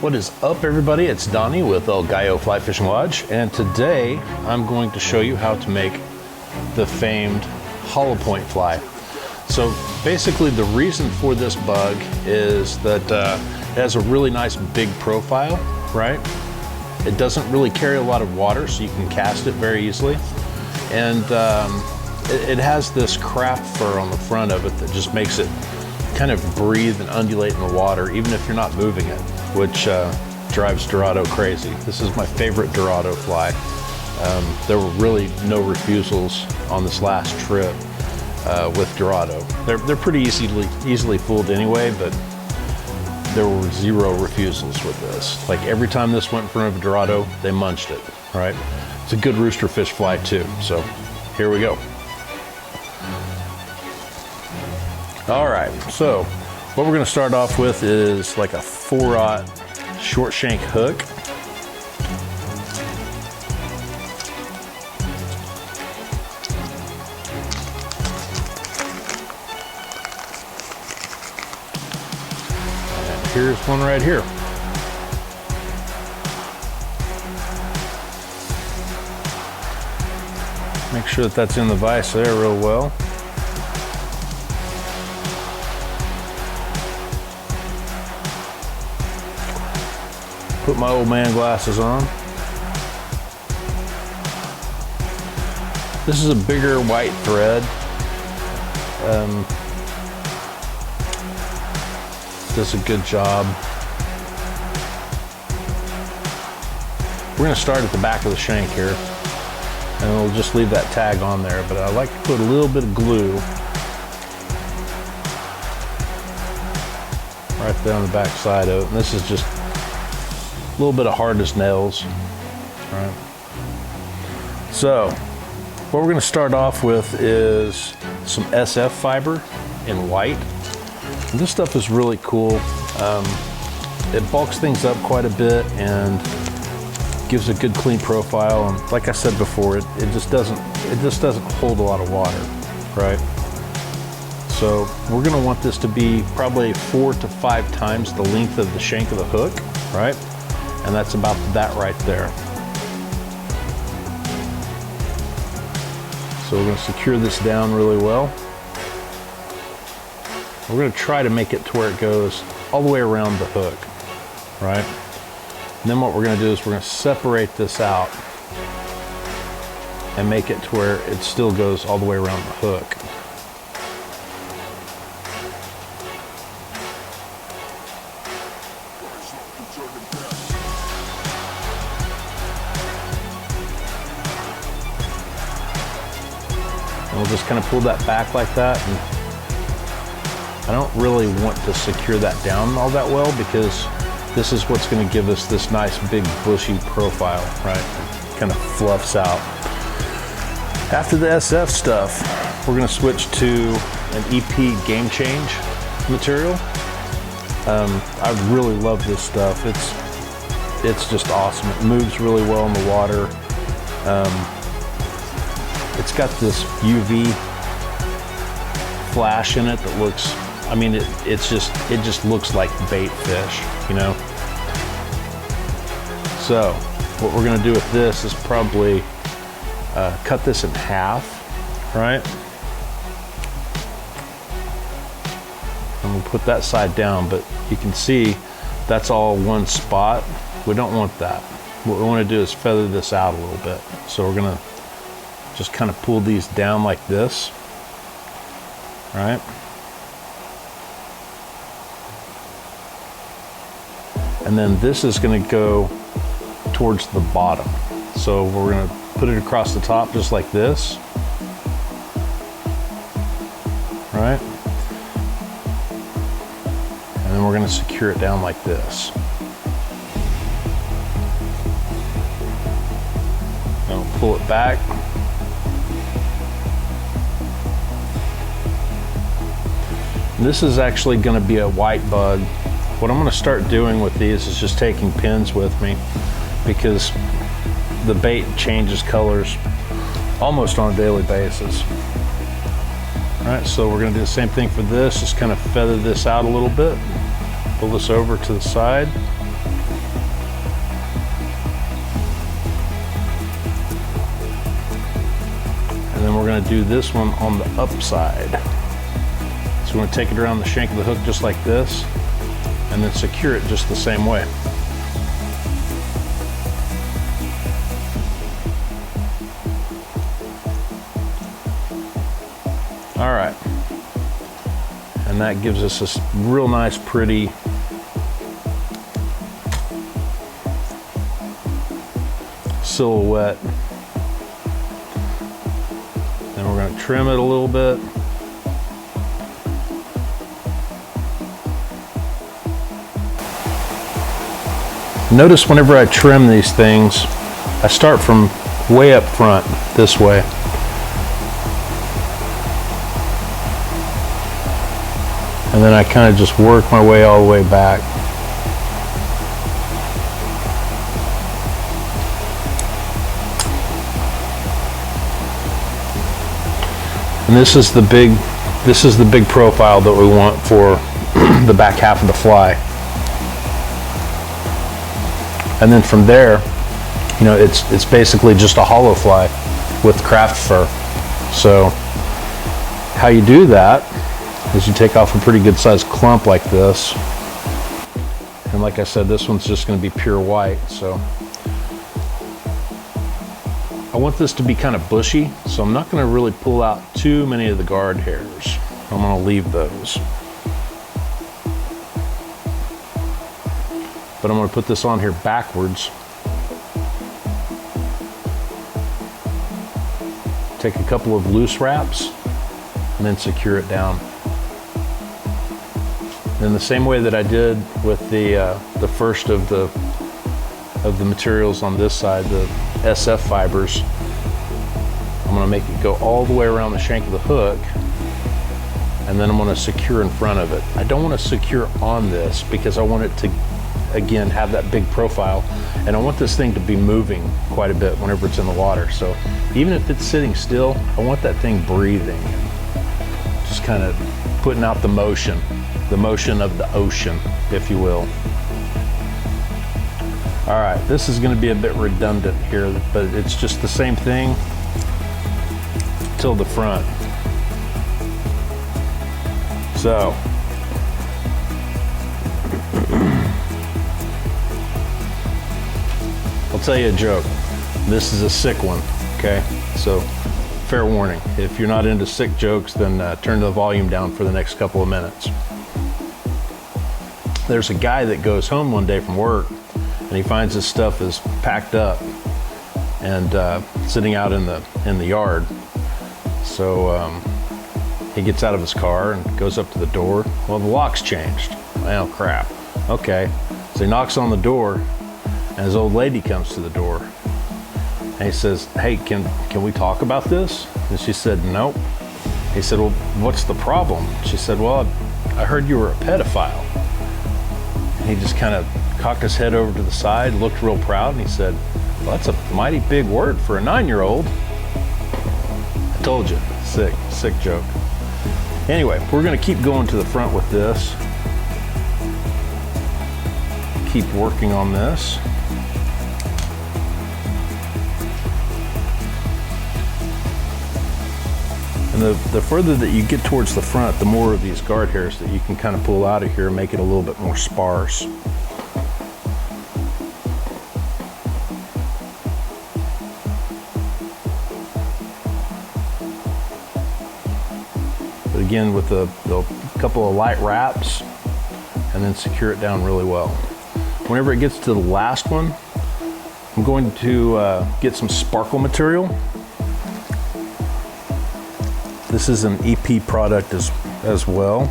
What is up, everybody? It's Donnie with El Gallo Fly Fishing Lodge, and today I'm going to show you how to make the famed hollow point fly. So basically the reason for this bug is that it has a really nice big profile, right? It doesn't really carry a lot of water, so you can cast it very easily. And it has this craft fur on the front of it that just makes it kind of breathe and undulate in the water, even if you're not moving it, which drives Dorado crazy. This is my favorite Dorado fly. There were really no refusals on this last trip with Dorado. They're pretty easily fooled anyway, but there were zero refusals with this. Like every time this went in front of a Dorado, they munched it, right? It's a good roosterfish fly too, so here we go. All right, so what we're gonna start off with is like a 4/0 short shank hook. And here's one right here. Make sure that that's in the vise there real well. Put my old man glasses on. This is a bigger white thread. Does a good job. We're gonna start at the back of the shank here, and we'll just leave that tag on there, but I like to put a little bit of glue right there on the back side of it. And this is just a little bit of hard as nails, right? So what we're going to start off with is some SF fiber in white. And this stuff is really cool. It bulks things up quite a bit and gives a good clean profile. And like I said before, it just doesn't hold a lot of water, right? So we're going to want this to be probably 4 to 5 times the length of the shank of the hook, right? And that's about that right there. So we're going to secure this down really well. We're going to try to make it to where it goes all the way around the hook, right? And then what we're going to do is we're going to separate this out and make it to where it still goes all the way around the hook. We'll just kind of pull that back like that. And I don't really want to secure that down all that well because this is what's going to give us this nice big bushy profile, right? It kind of fluffs out. After the SF stuff, we're going to switch to an EP Game Change material. I really love this stuff. It's just awesome. It moves really well in the water. It's got this UV flash in it that looks, I mean, it just looks like bait fish, you know? So what we're gonna do with this is probably cut this in half, right? And we'll put that side down, but you can see that's all one spot. We don't want that. What we wanna do is feather this out a little bit. So we're gonna just kind of pull these down like this, right? And then this is going to go towards the bottom. So we're going to put it across the top just like this, right? And then we're going to secure it down like this. And we'll pull it back. This is actually going to be a white bug. What I'm going to start doing with these is just taking pins with me because the bait changes colors almost on a daily basis. All right, so we're going to do the same thing for this. Just kind of feather this out a little bit. Pull this over to the side. then we're going to do this one on the upside. So we're going to take it around the shank of the hook just like this, and then secure it just the same way. All right, and that gives us this real nice, pretty silhouette. Then we're going to trim it a little bit. Notice whenever I trim these things, I start from way up front this way. And then I kind of just work my way all the way back. And this is the big profile that we want for the back half of the fly. And then from there, you know, it's basically just a hollow fly with craft fur. So how you do that is you take off a pretty good sized clump like this. And like I said, this one's just going to be pure white. So I want this to be kind of bushy, so I'm not going to really pull out too many of the guard hairs. I'm going to leave those. But I'm going to put this on here backwards. Take a couple of loose wraps and then secure it down. In the same way that I did with the first of the materials on this side, the SF fibers, I'm going to make it go all the way around the shank of the hook, and then I'm going to secure in front of it. I don't want to secure on this because I want it to, again, have that big profile, and I want this thing to be moving quite a bit whenever it's in the water. So even if it's sitting still, I want that thing breathing, just kind of putting out the motion of the ocean, if you will. All right, this is going to be a bit redundant here, but it's just the same thing till the front. So I'll tell you a joke. This is a sick one, okay? So fair warning. If you're not into sick jokes, then turn the volume down for the next couple of minutes. There's a guy that goes home one day from work, and he finds his stuff is packed up and sitting out in the yard. So he gets out of his car and goes up to the door. Well, the lock's changed. Well, crap. Okay. So he knocks on the door, and his old lady comes to the door. And he says, "Hey, can we talk about this?" And she said, "Nope." He said, "Well, what's the problem?" She said, "Well, I heard you were a pedophile." And he just kind of cocked his head over to the side, looked real proud, and he said, "Well, that's a mighty big word for a 9-year-old. I told you, sick joke. Anyway, we're gonna keep going to the front with this. Keep working on this. And the further that you get towards the front, the more of these guard hairs that you can kind of pull out of here and make it a little bit more sparse. But again, with the couple of light wraps, and then secure it down really well. Whenever it gets to the last one, I'm going to get some sparkle material. This is an EP product as well.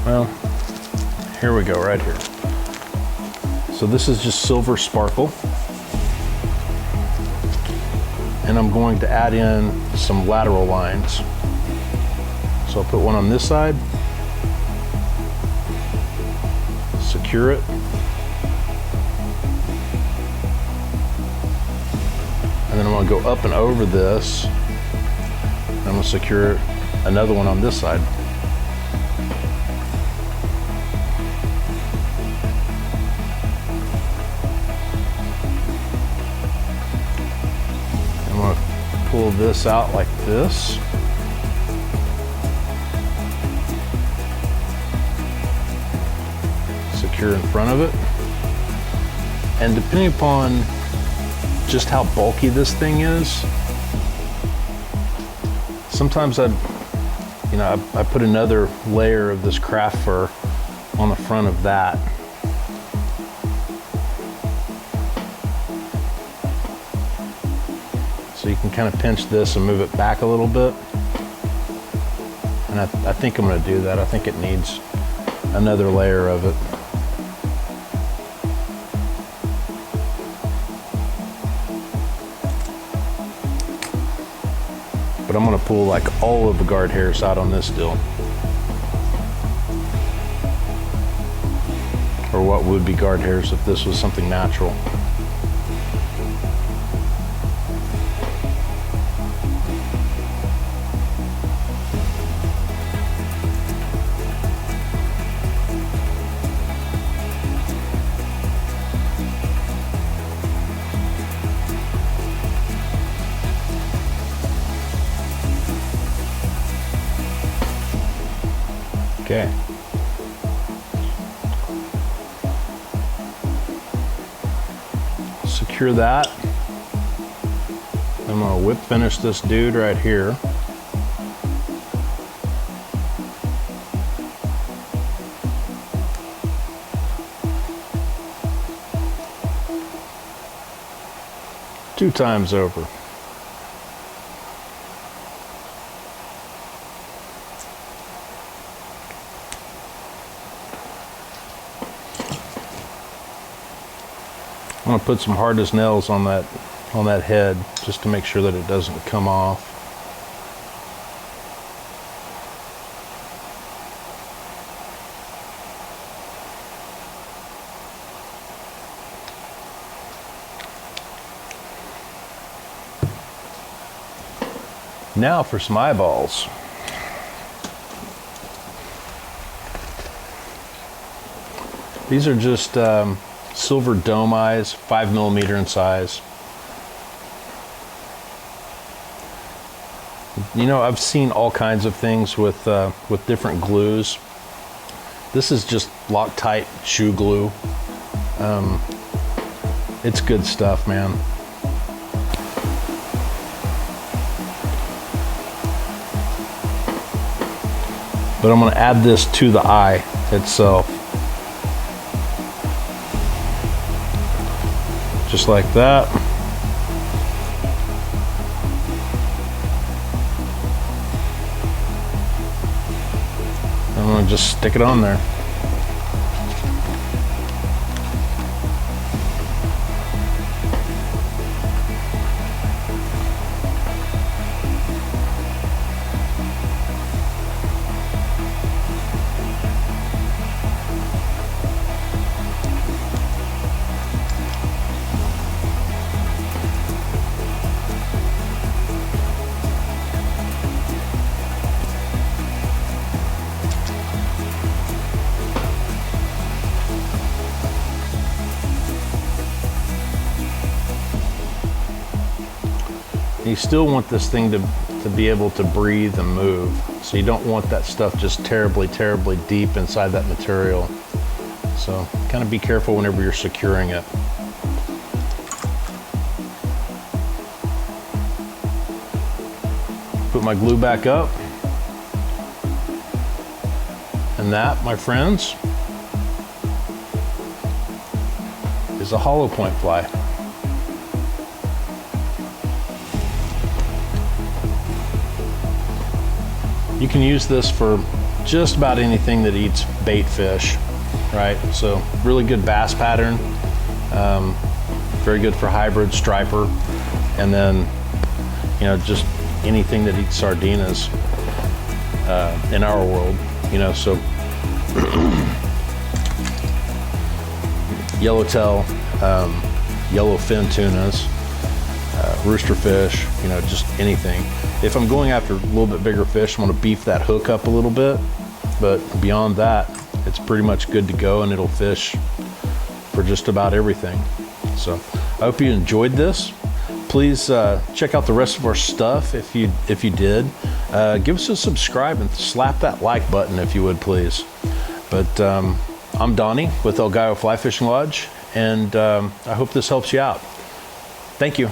Well, here we go, right here. So this is just silver sparkle. And I'm going to add in some lateral lines. So I'll put one on this side, secure it, and then I'm going to go up and over this. I'm going to secure another one on this side. I'm going to pull pull this out like this. Secure in front of it. And depending upon just how bulky this thing is, sometimes I put another layer of this craft fur on the front of that. So you can kind of pinch this and move it back a little bit. And I think I'm going to do that. I think it needs another layer of it. But I'm going to pull like all of the guard hairs out on this deal. Or what would be guard hairs if this was something natural. Okay. Secure that. I'm gonna whip finish this dude right here. Two times over. I'm going to put some hard as nails on that head just to make sure that it doesn't come off. Now for some eyeballs. These are just silver dome eyes, 5mm in size. You know, I've seen all kinds of things with different glues. This is just Loctite shoe glue. It's good stuff, man. But I'm going to add this to the eye itself. Just like that. I'm going to just stick it on there. You still want this thing to be able to breathe and move. So you don't want that stuff just terribly, terribly deep inside that material. So kind of be careful whenever you're securing it. Put my glue back up. And that, my friends, is a hollow point fly. You can use this for just about anything that eats bait fish, right? So really good bass pattern, very good for hybrid striper, and then, you know, just anything that eats sardinas in our world, you know. So yellowtail, yellowfin tunas, roosterfish, you know, just anything. If I'm going after a little bit bigger fish, I'm going to beef that hook up a little bit, but beyond that, it's pretty much good to go, and it'll fish for just about everything. So I hope you enjoyed this. please check out the rest of our stuff if you did. Give us a subscribe and slap that like button if you would, please. But I'm Donnie with El Gallo Fly Fishing Lodge, and I hope this helps you out. Thank you.